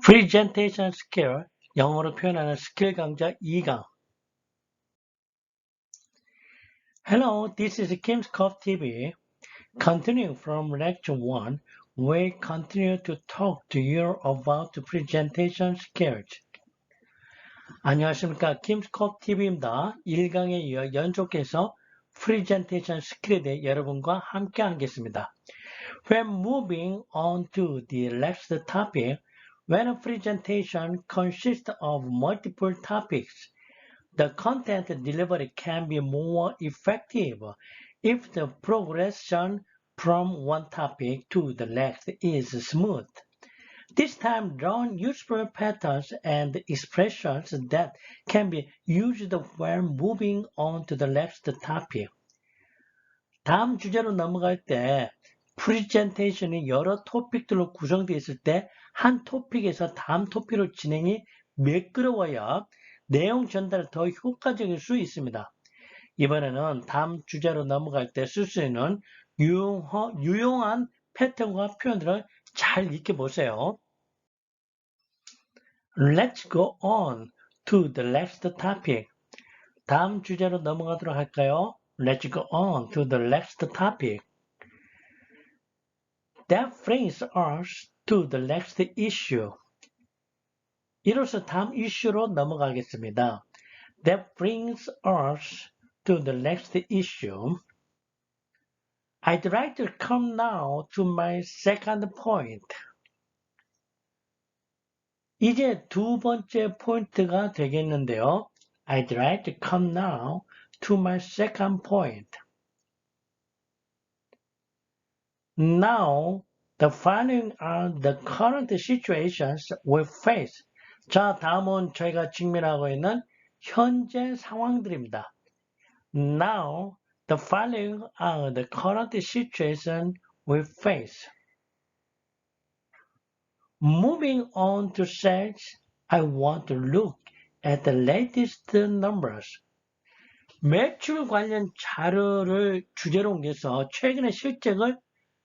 프리젠테이션스킬, 영어로 표현하는 스킬 강좌 2강. Hello, this is Kim's Cup TV. Continuing from lecture 1, we continue to talk to you about presentation skills. 안녕하십니까, Kim's Cup TV입니다. 1강에 이어 연속해서 프리젠테이션 스킬에 대해 여러분과 함께 하겠습니다. When moving on to the next topic, when a presentation consists of multiple topics, the content delivery can be more effective if the progression from one topic to the next is smooth. This time, learn useful patterns and expressions that can be used when moving on to the next topic. 다음 주제로 넘어갈 때 프리젠테이션이 여러 토픽들로 구성되어 있을 때 한 토픽에서 다음 토픽으로 진행이 매끄러워야 내용 전달이 더 효과적일 수 있습니다. 이번에는 다음 주제로 넘어갈 때 쓸 수 있는 유용한 패턴과 표현들을 잘 익혀보세요. Let's go on to the next topic. 다음 주제로 넘어가도록 할까요? Let's go on to the next topic. That brings us to the next issue. 이로써 다음 이슈로 넘어가겠습니다. That brings us to the next issue. I'd like to come now to my second point. 이제 두 번째 포인트가 되겠는데요. I'd like to come now to my second point. Now, the following are the current situations we face. 자, 다음은 저희가 직면하고 있는 현재 상황들입니다. Now, the following are the current situations we face. Moving on to sales, I want to look at the latest numbers. 매출 관련 자료를 주제로 옮겨서 최근의 실적을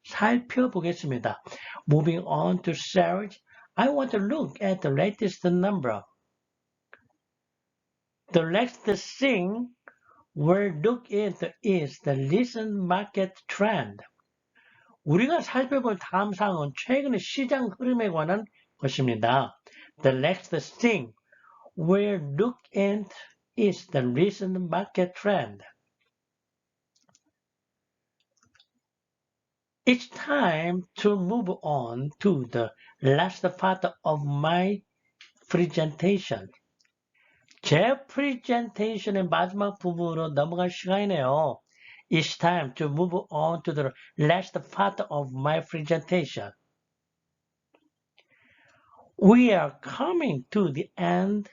살펴보겠습니다. Moving on to sales, I want to look at the latest number. The next thing we'll look into is the recent market trend. 우리가 살펴볼 다음 사항은 최근의 시장 흐름에 관한 것입니다. The next thing we'll look into is the recent market trend. It's time to move on to the last part of my presentation. 제 프리젠테이션의 마지막 부분으로 넘어갈 시간이네요. It's time to move on to the last part of my presentation. We are coming to the end.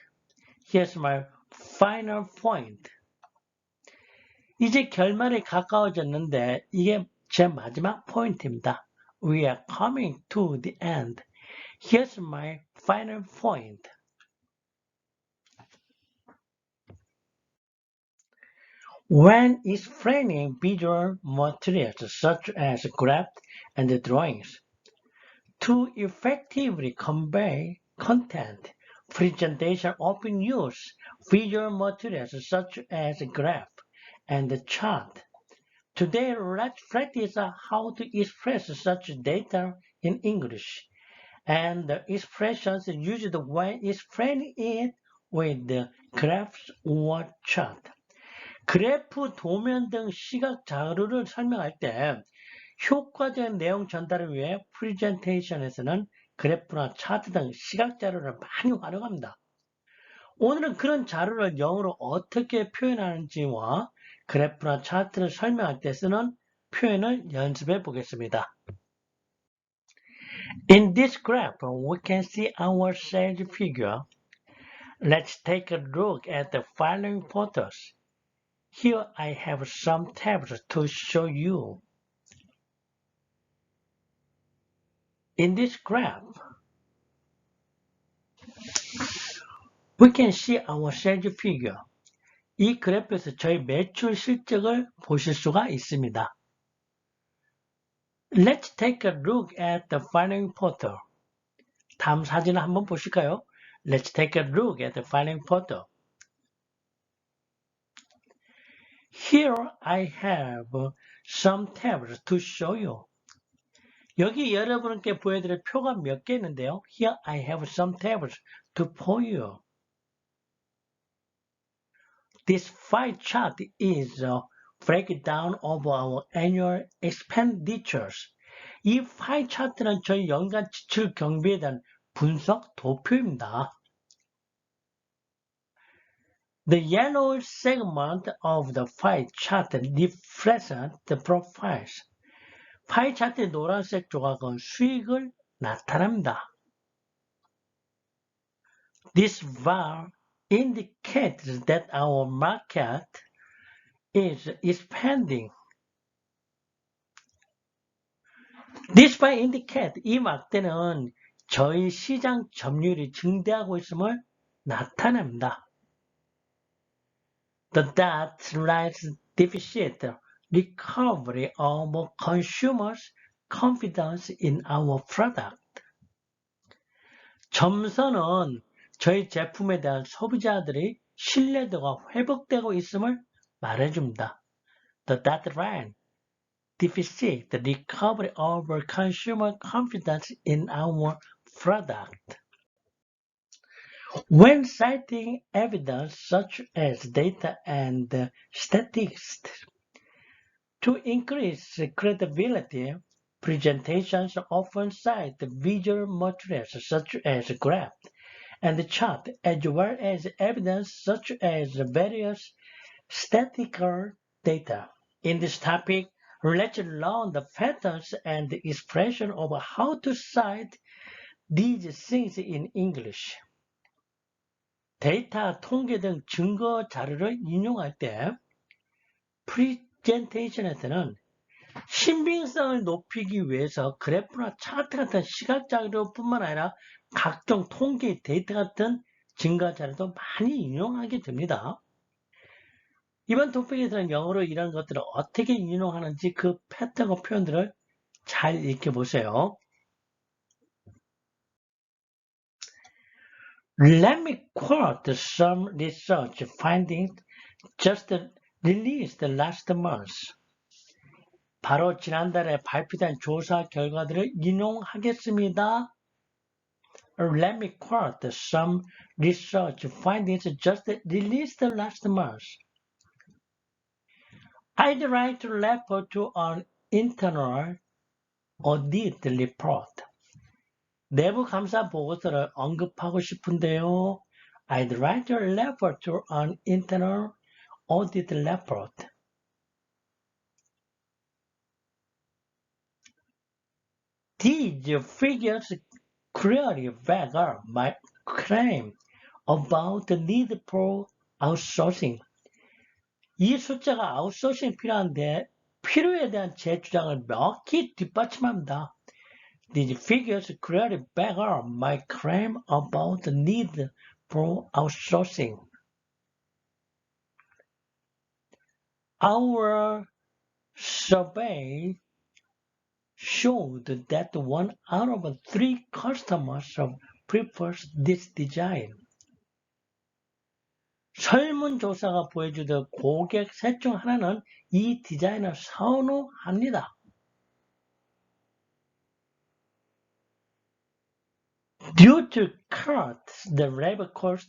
Here's my final point. 이제 결말에 가까워졌는데 이게 제 마지막 포인트입니다. We are coming to the end. Here's my final point. When explaining visual materials such as graphs and drawings, to effectively convey content, presentation often use visual materials such as graph and chart. Today, let's practice how to express such data in English and the expressions used when explaining it with the graphs or chart. 그래프, 도면 등 시각 자료를 설명할 때 효과적인 내용 전달을 위해 프리젠테이션에서는 그래프나 차트 등 시각 자료를 많이 활용합니다. 오늘은 그런 자료를 영어로 어떻게 표현하는지와 그래프나 차트를 설명할 때 쓰는 표현을 연습해 보겠습니다. In this graph, we can see our sales figure. Let's take a look at the following photos. Here I have some tabs to show you. In this graph, we can see our sales figure. 이 그래프에서 저희 매출 실적을 보실 수가 있습니다. Let's take a look at the following photo. 다음 사진을 한번 보실까요? Let's take a look at the following photo. Here I have some tables to show you. 여기 여러분께 보여드릴 표가 몇 개 있는데요. Here I have some tables to show you. This pie chart is a breakdown of our annual expenditures. 이 파이 차트는 저희 연간 지출 경비에 대한 분석 도표입니다. The yellow segment of the pie chart represents the profiles. 파이 차트의 노란색 조각은 수익을 나타납니다. This bar indicates that our market is expanding. This bar indicates 이 막대는 저희 시장 점유율이 증대하고 있음을 나타냅니다. The dot lies deficit recovery of consumers' confidence in our product. 점선은 저희 제품에 대한 소비자들의 신뢰도가 회복되고 있음을 말해줍니다. The dotted line deficit recovery of consumer confidence in our product. When citing evidence such as data and statistics to increase credibility, presentations often cite visual materials such as graphs and charts, as well as evidence such as various statistical data. In this topic, let's learn the patterns and expression of how to cite these things in English. 데이터, 통계 등 증거 자료를 인용할 때 프리젠테이션에서는 신빙성을 높이기 위해서 그래프나 차트 같은 시각 자료뿐만 아니라 각종 통계, 데이터 같은 증거 자료도 많이 인용하게 됩니다. 이번 토픽에서는 영어로 이런 것들을 어떻게 인용하는지 그 패턴과 표현들을 잘 익혀보세요. Let me quote some research findings just released last month. 바로 지난달에 발표된 조사 결과들을 인용하겠습니다. Let me quote some research findings just released last month. I'd like to refer to an internal audit report. 내부 감사 보고서를 언급하고 싶은데요. I'd like to refer to an internal audit report. These figures clearly back up my claim about the need for outsourcing. 이 숫자가 아웃소싱 필요에 대한 제 주장을 명확히 뒷받침합니다. These figures clearly back up my claim about the need for outsourcing. Our survey showed that 1 out of 3 customers prefers this design. 설문조사가 보여주던 고객 셋 중 하나는 이 디자인을 선호합니다. Due to cuts, the labor cost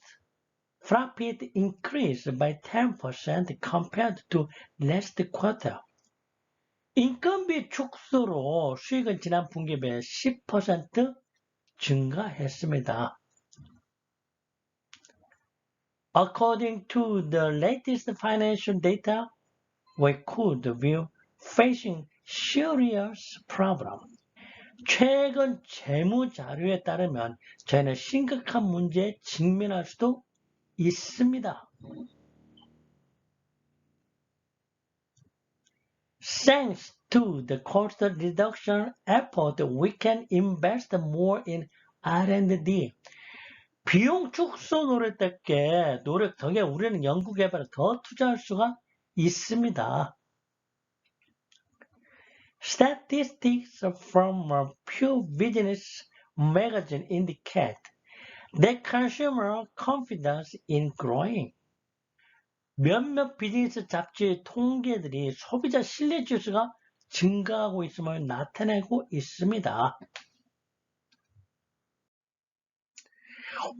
profit increased by 10% compared to last quarter. 인건비 축소로 수익은 지난 분기에 비해 10% 증가했습니다. According to the latest financial data, we could be facing serious problems. 최근 재무 자료에 따르면 저희는 심각한 문제에 직면할 수도 있습니다. Thanks to the cost reduction effort, we can invest more in R&D. 비용 축소 노력 덕에 우리는 연구개발에 더 투자할 수가 있습니다. Statistics from pure business magazine indicate that consumer confidence is growing. 몇몇 비즈니스 잡지의 통계들이 소비자 신뢰 지수가 증가하고 있음을 나타내고 있습니다.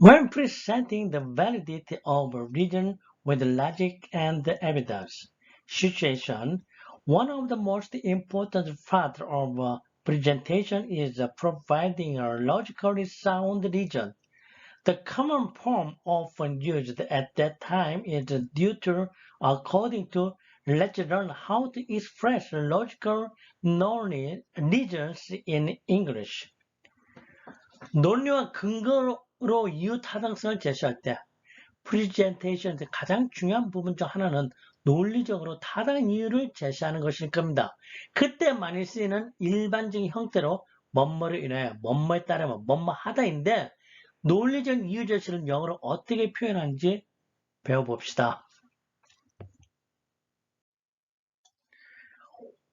When presenting the validity of a reason with logic and evidence situation, one of the most important parts of a presentation is providing a logically sound reason. The common form often used at that time is due to according to let's learn how to express logical knowledge reasons in English. 논리와 근거로 이유 타당성을 제시할 때 프리젠테이션의 가장 중요한 부분 중 하나는 논리적으로 타당한 이유를 제시하는 것일 겁니다. 그때 많이 쓰이는 일반적인 형태로 뭐뭐를 인하여 뭐뭐에 따르면 뭐뭐 하다인데 논리적 이유 제시를 영어로 어떻게 표현하는지 배워봅시다.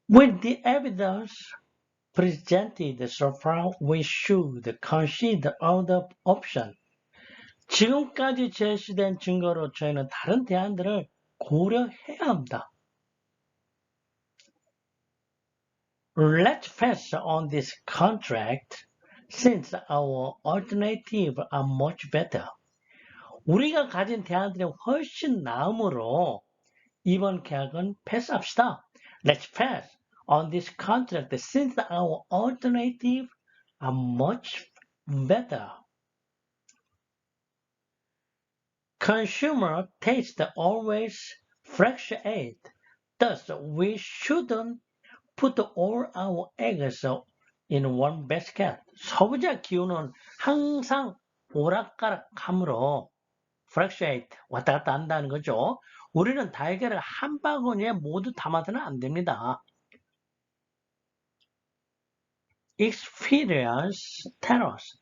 With the evidence presented so far, we should consider other options. 지금까지 제시된 증거로 저희는 다른 대안들을 고려해야 합니다. Let's pass on this contract since our alternatives are much better. 우리가 가진 대안들이 훨씬 나으므로 이번 계약은 패스합시다. Let's pass on this contract since our alternatives are much better. Consumer taste always fluctuate. Thus, we shouldn't put all our eggs in one basket. 소비자 기호는 항상 오락가락하므로 fluctuate, 왔다 갔다 한다는 거죠. 우리는 달걀을 한 바구니에 모두 담아서는 안 됩니다. Experience tells us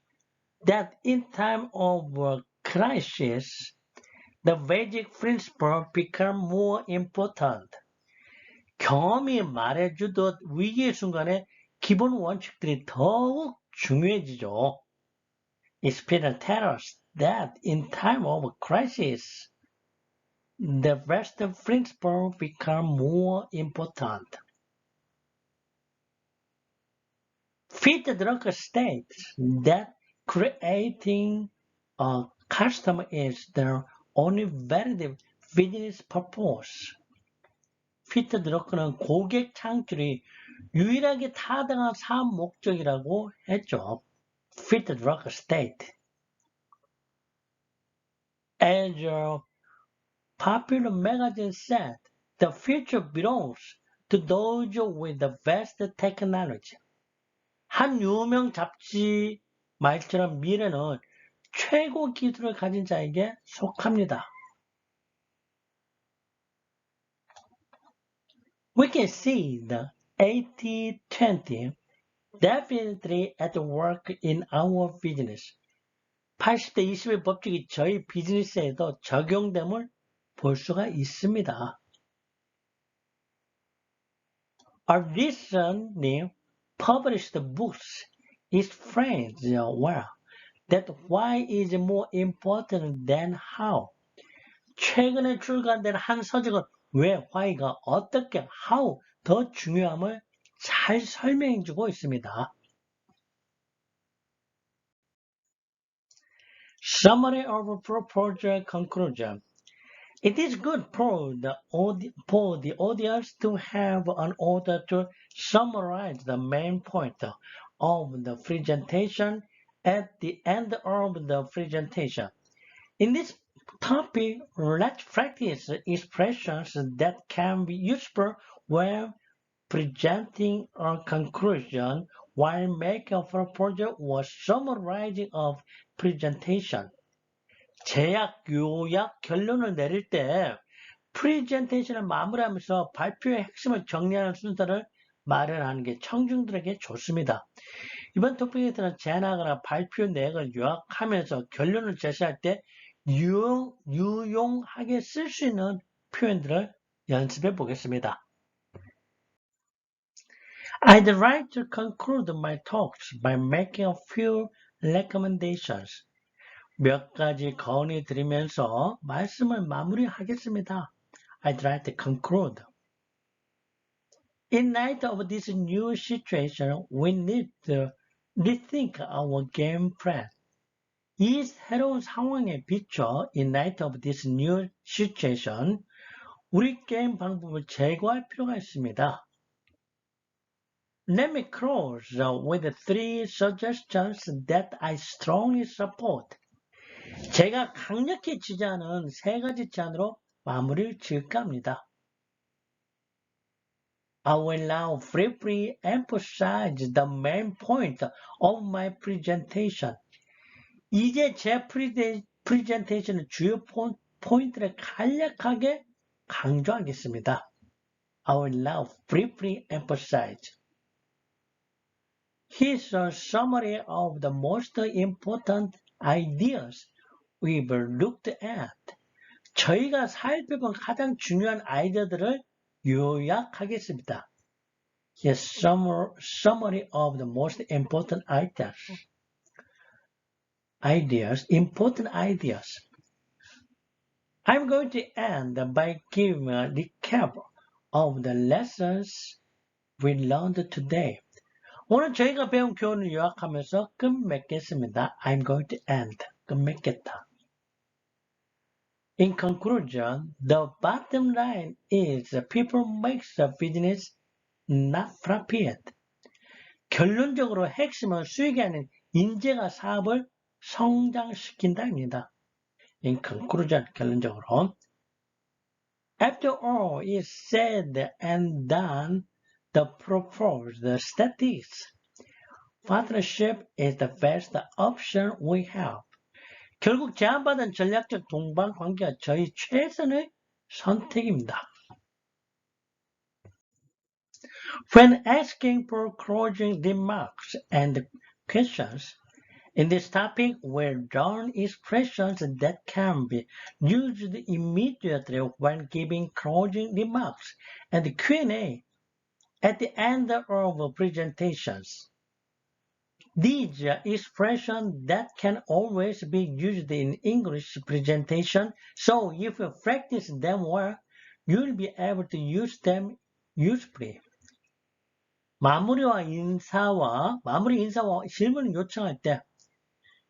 that in time of crisis, the basic principle become more important. 경험이 말해주듯 위기의 순간에 기본 원칙들이 더욱 중요해지죠. Experience tells us that in time of crisis, the best principle become more important. Feedback states that creating a customer is the only valid business purpose. 피터드러크는 고객 창출이 유일하게 타당한 사업 목적이라고 했죠. 피터드러크 stated. As a popular magazine said, the future belongs to those with the best technology. 한 유명 잡지 말처럼 미래는 최고 기술을 가진 자에게 속합니다. We can see the 80-20 definitely at work in our business. 80대 20의 법칙이 저희 비즈니스에도 적용됨을 볼 수가 있습니다. Our recently published books explains well that why is more important than how. 최근에 출간된 한 서적은 왜 why가 어떻게 how 더 중요함을 잘 설명해주고 있습니다. Summary of proposal conclusion. It is good for the audience to have an order to summarize the main point of the presentation at the end of the presentation. In this topic, let's practice expressions that can be useful when presenting a conclusion while making a proposal or summarizing of presentation. 제약, 요약, 결론을 내릴 때 프리젠테이션을 마무리하면서 발표의 핵심을 정리하는 순서를 마련하는 게 청중들에게 좋습니다. 이번 토픽에서는 제안하거나 발표 내용을 요약하면서 결론을 제시할 때 유용하게 쓸 수 있는 표현들을 연습해 보겠습니다. I'd like to conclude my talks by making a few recommendations. 몇 가지 건의 드리면서 말씀을 마무리하겠습니다. I'd like to conclude. In light of this new situation, we need to rethink our game plan. 이 새로운 상황에 비춰 in light of this new situation, 우리 게임 방법을 재고할 필요가 있습니다. Let me close with three suggestions that I strongly support. 제가 강력히 지지하는 세 가지 제안으로 마무리를 지을까 합니다. I will now briefly emphasize the main point of my presentation. 이제 제 프리젠테이션의 주요 포인트를 간략하게 강조하겠습니다. I will now briefly emphasize. Here's a summary of the most important ideas we've looked at. 저희가 살펴본 가장 중요한 아이디어들을 요약하겠습니다. Here's a summary of the most important important ideas. I'm going to end by giving a recap of the lessons we learned today. 오늘 저희가 배운 교훈을 요약하면서 끝맺겠습니다. I'm going to end. 끝맺겠다. In conclusion, the bottom line is people make the business not profit. 결론적으로 핵심은 수익이 아닌 인재가 사업을 성장시킨다입니다. In conclusion, 결론적으로. After all is said and done, the proposed statistics, partnership is the best option we have. 결국 제안받은 전략적 동반 관계가 저희 최선의 선택입니다. When asking for closing remarks and questions, in this topic we'll learn expressions that can be used immediately when giving closing remarks and Q&A at the end of presentations. These are expressions that can always be used in English presentation, so if you practice them well, you'll be able to use them usefully. 마무리 인사와 질문을 요청할 때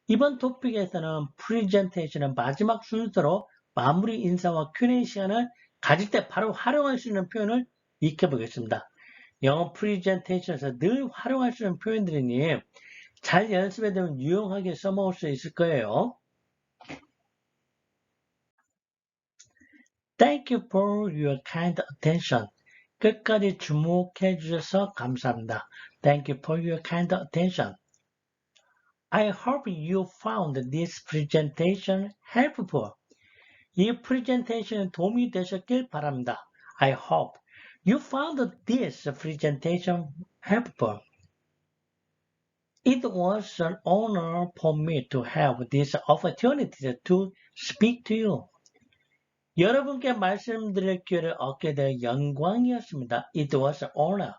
이번 토픽에서는 프리젠테이션의 마지막 순서로 마무리 인사와 Q&A 시간을 가질 때 바로 활용할 수 있는 표현을 익혀보겠습니다. 영어 프리젠테이션에서 늘 활용할 수 있는 표현들이니 잘 연습해 두면 유용하게 써먹을 수 있을 거예요. Thank you for your kind attention. 끝까지 주목해 주셔서 감사합니다. Thank you for your kind attention. I hope you found this presentation helpful. 이 프레젠테이션에 도움이 되셨길 바랍니다. I hope you found this presentation helpful. It was an honor for me to have this opportunity to speak to you. 여러분께 말씀드릴 기회를 얻게 될 영광이었습니다. It was an honor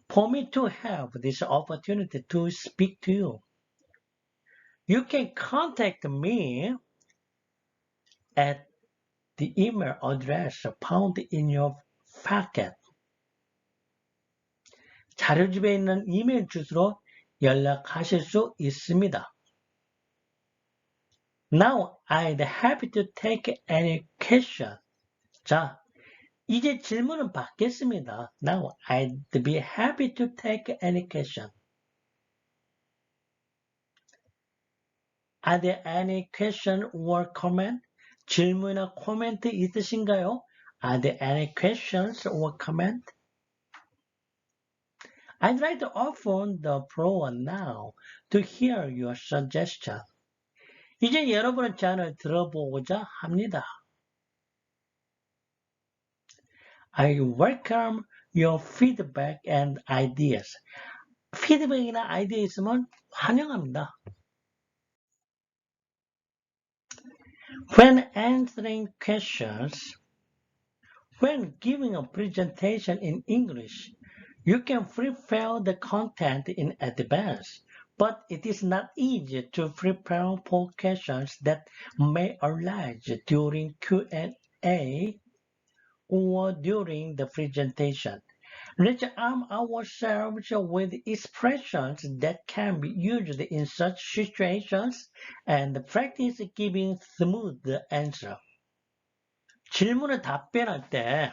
for me to have this opportunity to speak to you. You can contact me at the email address found in your packet. 자료집에 있는 이메일 주소로 연락하실 수 있습니다. Now I'd happy to take any question. 자, 이제 질문을 받겠습니다. Now I'd be happy to take any question. Are there any question or comment? 질문이나 코멘트 있으신가요? Are there any questions or comment? I'd like to open the floor now to hear your suggestion. 이제 여러분의 제안을 들어보고자 합니다. I welcome your feedback and ideas. 피드백이나 아이디어 있으면 환영합니다. When answering questions, when giving a presentation in English, you can prepare the content in advance. but it is not easy to prepare for questions that may arise during Q&A or during the presentation. Let's arm ourselves with expressions that can be used in such situations and practice giving smooth answer. 질문에 답변할 때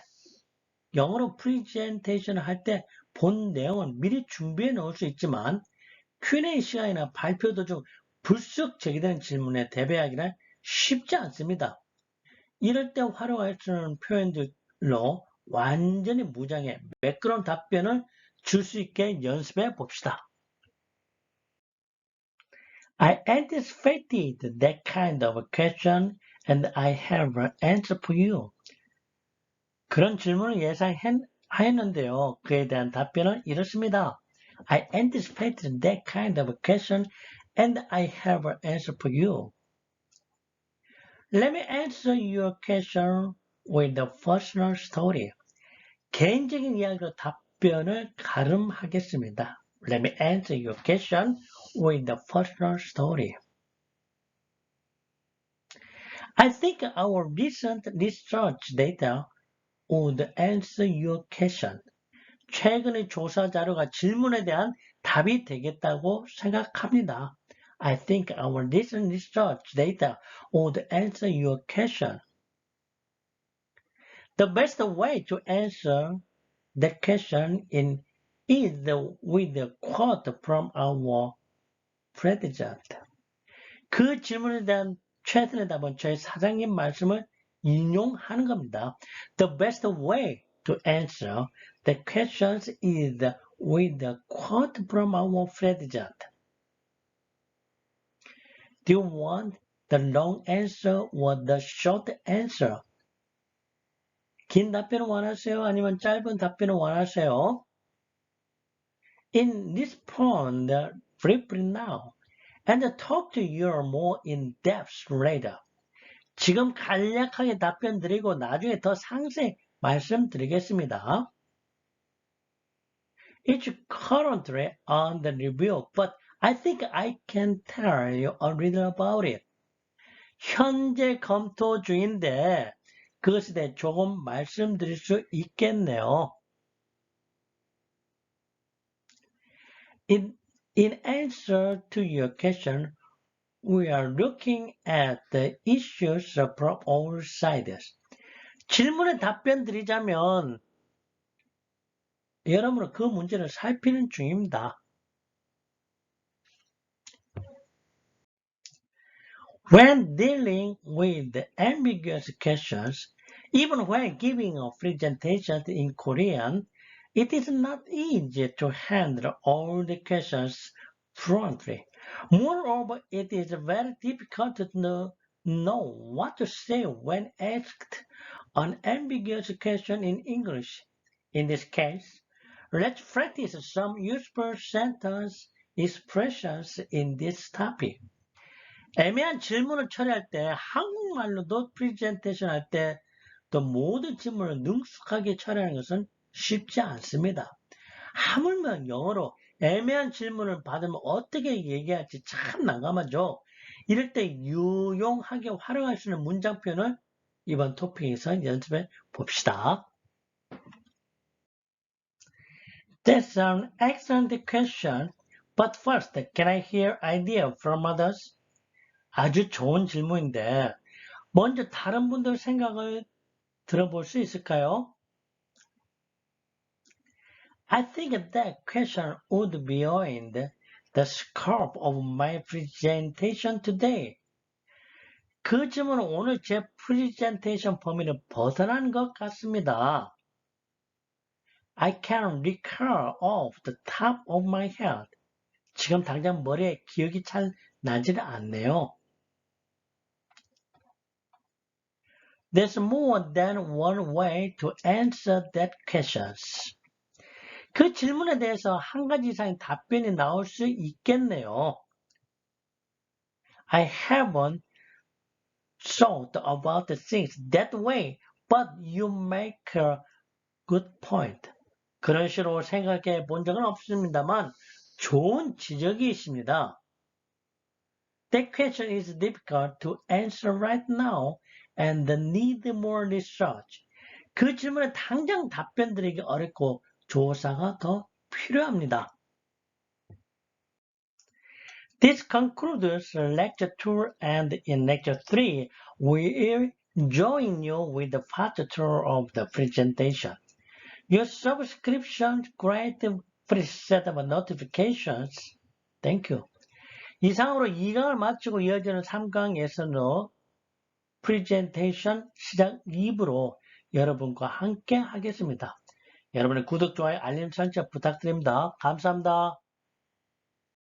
영어로 프리젠테이션 할 때 본 내용은 미리 준비해 놓을 수 있지만 Q&A 시간이나 발표 도중 불쑥 제기되는 질문에 대비하기는 쉽지 않습니다. 이럴 때 활용할 수 있는 표현들로 완전히 무장해 매끄러운 답변을 줄 수 있게 연습해 봅시다. I anticipated that kind of a question and I have an answer for you. 그런 질문을 예상하였는데요. 그에 대한 답변은 이렇습니다. I anticipated that kind of a question and I have an answer for you. Let me answer your question with a personal story. 개인적인 이야기로 답변을 가름하겠습니다. Let me answer your question with a personal story. I think our recent research data would answer your question. 최근의 조사 자료가 질문에 대한 답이 되겠다고 생각합니다. I think our recent research data would answer your question. The best way to answer the question is with a quote from our president. 그 질문에 대한 최선의 답은 저희 사장님 말씀을 인용하는 겁니다. The best way to answer the questions is with a quote from our president. Do you want the long answer or the short answer? 긴 답변을 원하세요? 아니면 짧은 답변을 원하세요? Respond briefly now and talk to you more in depth later. 지금 간략하게 답변 드리고 나중에 더 상세히 말씀드리겠습니다. It's currently on the review, but I think I can tell you a little about it. 현재 검토 중인데 그것에 대해 조금 말씀드릴 수 있겠네요. In answer to your question, we are looking at the issues from all sides. 질문에 답변 드리자면 여러분은 그 문제를 살피는 중입니다. When dealing with ambiguous questions, even when giving a presentation in Korean, it is not easy to handle all the questions fluently. Moreover, it is very difficult to know what to say when asked an ambiguous question in English. In this case, let's practice some useful sentence expressions in this topic. 애매한 질문을 처리할 때 한국말로도 프리젠테이션 할 때 또 모든 질문을 능숙하게 처리하는 것은 쉽지 않습니다. 하물며 영어로 애매한 질문을 받으면 어떻게 얘기할지 참 난감하죠. 이럴 때 유용하게 활용할 수 있는 문장 표현을 이번 토픽에서 연습해 봅시다. That's an excellent question. But first, can I hear idea from others? 아주 좋은 질문인데 먼저 다른 분들 생각을 들어볼 수 있을까요? I think that question would be beyond the scope of my presentation today. 그 질문은 오늘 제 프리젠테이션 범위를 벗어난 것 같습니다. I can't recall off the top of my head. 지금 당장 머리에 기억이 잘 나지는 않네요. There's more than one way to answer that question. 그 질문에 대해서 한 가지 이상의 답변이 나올 수 있겠네요. I haven't thought about the things that way, but you make a good point. 그런 식으로 생각해 본 적은 없습니다만 좋은 지적이십니다. That question is difficult to answer right now and need more research. 그 질문에 당장 답변 드리기 어렵고 조사가 더 필요합니다. This concludes lecture 2, and in lecture 3, we will join you with the part 2 of the presentation. Your subscription greatly set up notifications. Thank you. 이상으로 2강을 마치고 이어지는 3강에서는 프리젠테이션 시작 2부로 여러분과 함께 하겠습니다. 여러분의 구독, 좋아요, 알림 설정 부탁드립니다. 감사합니다.